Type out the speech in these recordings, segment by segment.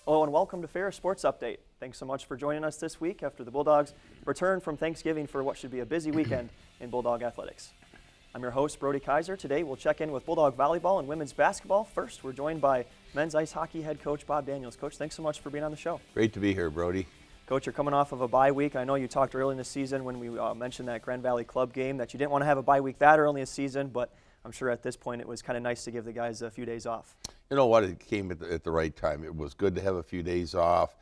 Hello and welcome to Ferris Sports Update. Thanks so much for joining us this week after the Bulldogs return from Thanksgiving for what should be a busy weekend in Bulldog athletics. I'm your host, Brody Kaiser. Today we'll check in with Bulldog volleyball and women's basketball. First, we're joined by men's ice hockey head coach Bob Daniels. Coach, thanks so much for being on the show. Great to be here, Brody. Coach, you're coming off of a bye week. I know you talked early in the season when we mentioned that Grand Valley Club game that you didn't want to have a bye week that early in the season, but I'm sure at this point it was kind of nice to give the guys a few days off. You know what? It came at the right time. It was good to have a few days off.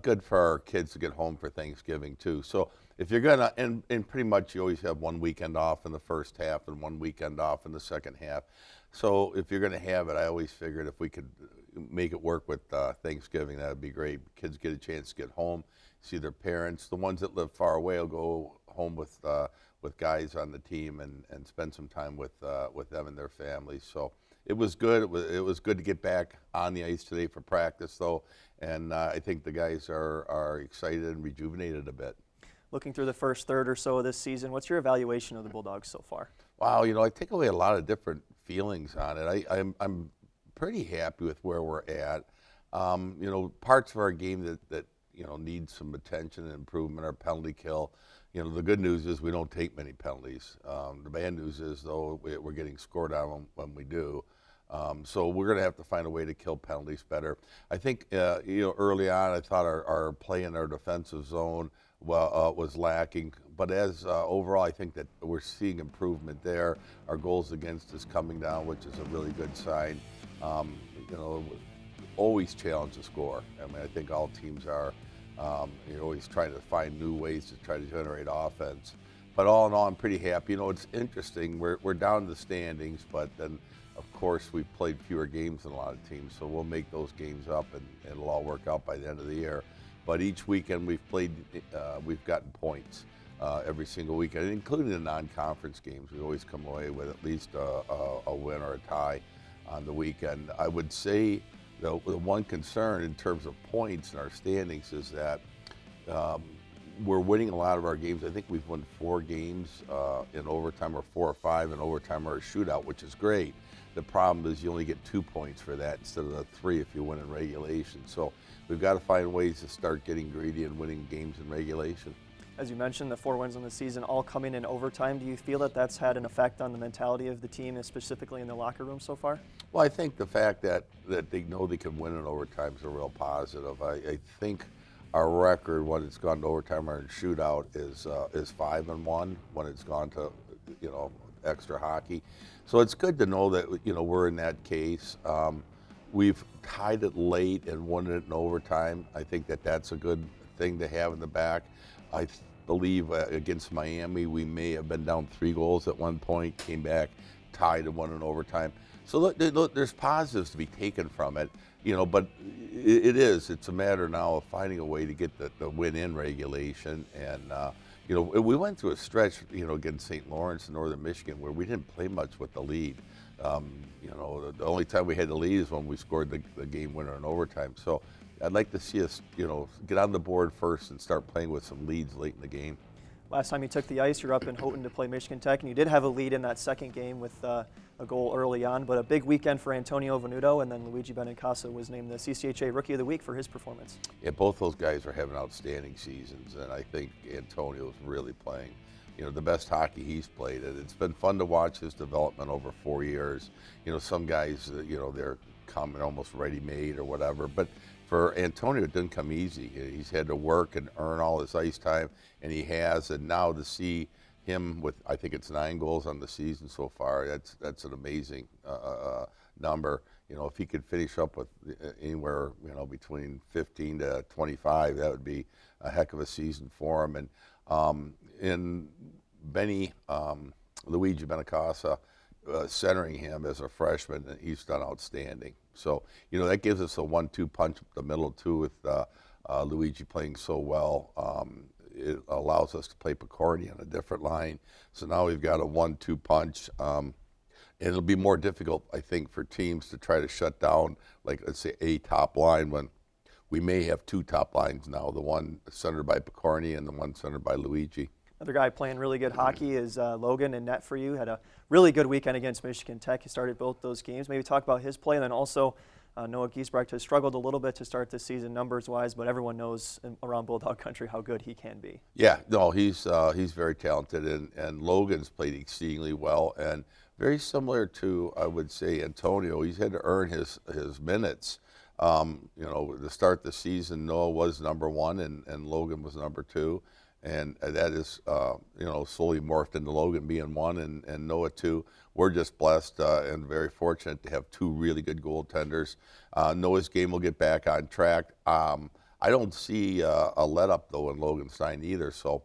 Good for our kids to get home for Thanksgiving, too. So if you're going to, and pretty much you always have one weekend off in the first half and one weekend off in the second half. So if you're going to have it, I always figured if we could make it work with Thanksgiving, that would be great. Kids get a chance to get home, see their parents. The ones that live far away will go home with guys on the team and spend some time with them and their families. So it was good. It was good to get back on the ice today for practice, though, and I think the guys are excited and rejuvenated a bit. Looking through the first third or so of this season, what's your evaluation of the Bulldogs so far? Wow, you know, I take away a lot of different feelings on it. I'm pretty happy with where we're at. You know, parts of our game that you know need some attention and improvement are penalty kill. You know, the good news is we don't take many penalties. The bad news is, though, we're getting scored on when we do. So we're going to have to find a way to kill penalties better. I think, you know, early on I thought our play in our defensive zone was lacking. But as overall, I think that we're seeing improvement there. Our goals against is coming down, which is a really good sign. You know, always challenge the score. I mean, I think all teams are. You're always trying to find new ways to try to generate offense. But all in all, I'm pretty happy. You know, it's interesting. We're down in the standings, but then, of course, we've played fewer games than a lot of teams, so we'll make those games up, and it'll all work out by the end of the year. But each weekend we've played, we've gotten points every single weekend, including the non-conference games. We always come away with at least a win or a tie on the weekend. I would say the one concern in terms of points in our standings is that we're winning a lot of our games. I think we've won 4 games in overtime, or 4 or 5 in overtime, or a shootout, which is great. The problem is you only get 2 points for that instead of the 3 if you win in regulation. So we've got to find ways to start getting greedy and winning games in regulation. As you mentioned, the 4 wins on the season all coming in overtime. Do you feel that that's had an effect on the mentality of the team, and specifically in the locker room so far? Well, I think the fact that they know they can win in overtime is a real positive. I think our record when it's gone to overtime or in shootout is 5-1 when it's gone to, you know, extra hockey. So it's good to know that, you know, we're in that case. We've tied it late and won it in overtime. I think that that's a good thing to have in the back. I believe against Miami we may have been down 3 goals at one point, came back, tied and won in overtime. So look, there's positives to be taken from it, you know, but it's a matter now of finding a way to get the win in regulation. And you know, we went through a stretch, you know, against St. Lawrence and Northern Michigan where we didn't play much with the lead. You know, the only time we had the lead is when we scored the game winner in overtime. So I'd like to see us, you know, get on the board first and start playing with some leads late in the game. Last time you took the ice, you're up in Houghton to play Michigan Tech, and you did have a lead in that second game with a goal early on, but a big weekend for Antonio Venuto, and then Luigi Benincasa was named the CCHA Rookie of the Week for his performance. Yeah, both those guys are having outstanding seasons, and I think Antonio's really playing, you know, the best hockey he's played. And it's been fun to watch his development over 4 years. You know, some guys, you know, they're coming almost ready-made or whatever, but for Antonio, it didn't come easy. He's had to work and earn all his ice time, and he has. And now to see him with, I think it's 9 goals on the season so far, that's an amazing number. You know, if he could finish up with anywhere, you know, between 15 to 25, that would be a heck of a season for him. And in Luigi Benincasa, centering him as a freshman, he's done outstanding. So, you know, that gives us a 1-2 punch up the middle, too, with Luigi playing so well. It allows us to play Picorni on a different line. So now we've got a 1-2 punch. And it'll be more difficult, I think, for teams to try to shut down, like, let's say, a top line when we may have 2 top lines now, the one centered by Picorni and the one centered by Luigi. Another guy playing really good hockey is Logan in net for you. Had a really good weekend against Michigan Tech. He started both those games. Maybe talk about his play, and then also Noah Giesbrecht has struggled a little bit to start this season numbers-wise, but everyone knows around Bulldog country how good he can be. Yeah, no, he's very talented, and Logan's played exceedingly well, and very similar to, I would say, Antonio. He's had to earn his minutes. To start the season, Noah was number one, and Logan was number two, and that is, slowly morphed into Logan being one and Noah two. We're just blessed and very fortunate to have two really good goaltenders. Noah's game will get back on track. I don't see a let-up, though, in Loganstein either, so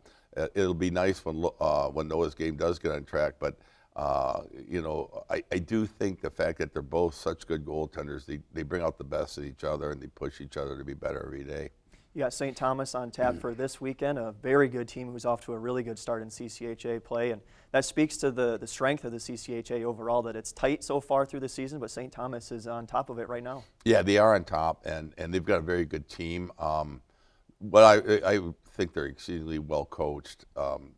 it'll be nice when Noah's game does get on track, but I do think the fact that they're both such good goaltenders, they bring out the best in each other and they push each other to be better every day. You got St. Thomas on tap for this weekend, a very good team who's off to a really good start in CCHA play, and that speaks to the strength of the CCHA overall, that it's tight so far through the season, but St. Thomas is on top of it right now. Yeah, they are on top, and they've got a very good team. But I think they're exceedingly well coached.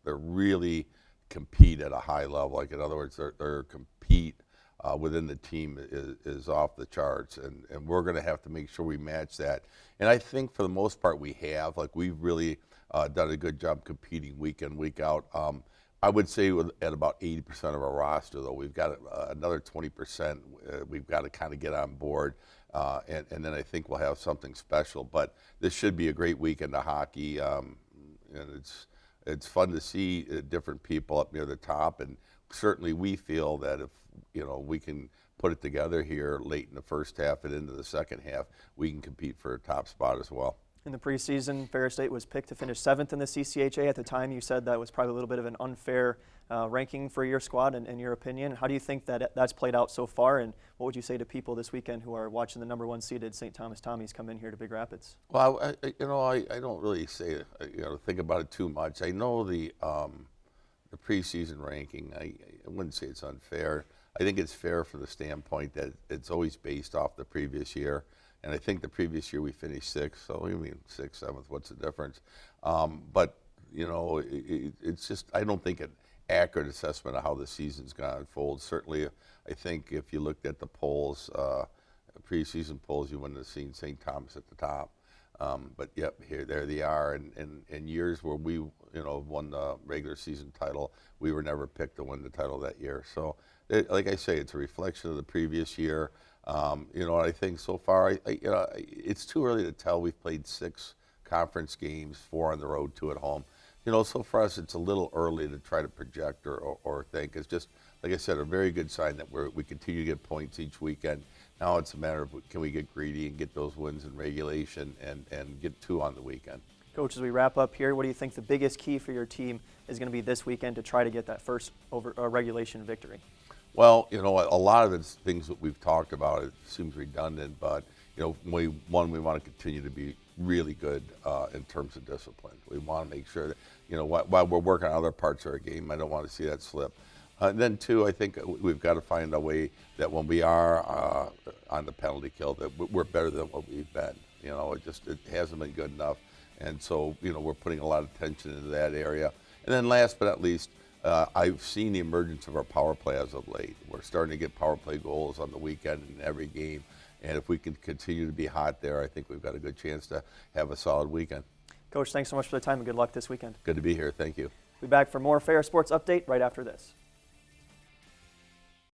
They're really compete at a high level. Like, in other words, their compete within the team is off the charts, and we're going to have to make sure we match that. And I think for the most part we have. Like, we've really done a good job competing week in, week out. I would say at about 80% of our roster, though, we've got another 20% we've got to kind of get on board, and then I think we'll have something special. But this should be a great weekend of hockey, and it's fun to see different people up near the top, and certainly we feel that if we can put it together here late in the first half and into the second half, we can compete for a top spot as well. In the preseason, Ferris State was picked to finish 7th in the CCHA. At the time, you said that was probably a little bit of an unfair ranking for your squad, in your opinion. How do you think that that's played out so far, and what would you say to people this weekend who are watching the number 1 seeded St. Thomas Tommies come in here to Big Rapids? Well, I don't really say think about it too much. I know the preseason ranking. I wouldn't say it's unfair. I think it's fair from the standpoint that it's always based off the previous year. And I think the previous year we finished 6th, so I mean 6th, 7th, what's the difference? But it's just, I don't think an accurate assessment of how the season's going to unfold. Certainly, I think if you looked at the polls, preseason polls, you wouldn't have seen St. Thomas at the top. But yep, there they are. And in years where we won the regular season title, we were never picked to win the title that year. So, like I say, it's a reflection of the previous year. I think so far, it's too early to tell. We've played 6 conference games, 4 on the road, 2 at home. So for us, it's a little early to try to project or think. It's just, like I said, a very good sign that we continue to get points each weekend. Now it's a matter of, can we get greedy and get those wins in regulation and get 2 on the weekend. Coach, as we wrap up here, what do you think the biggest key for your team is going to be this weekend to try to get that first regulation victory? Well, a lot of it's things that we've talked about. It seems redundant, but we want to continue to be really good in terms of discipline. We want to make sure that while we're working on other parts of our game, I don't want to see that slip. And then 2, I think we've got to find a way that when we are on the penalty kill, that we're better than what we've been. It hasn't been good enough, and so we're putting a lot of attention into that area. And then last but not least, I've seen the emergence of our power play as of late. We're starting to get power play goals on the weekend in every game, and if we can continue to be hot there, I think we've got a good chance to have a solid weekend. Coach, thanks so much for the time and good luck this weekend. Good to be here. Thank you. We'll be back for more Ferris Sports Update right after this.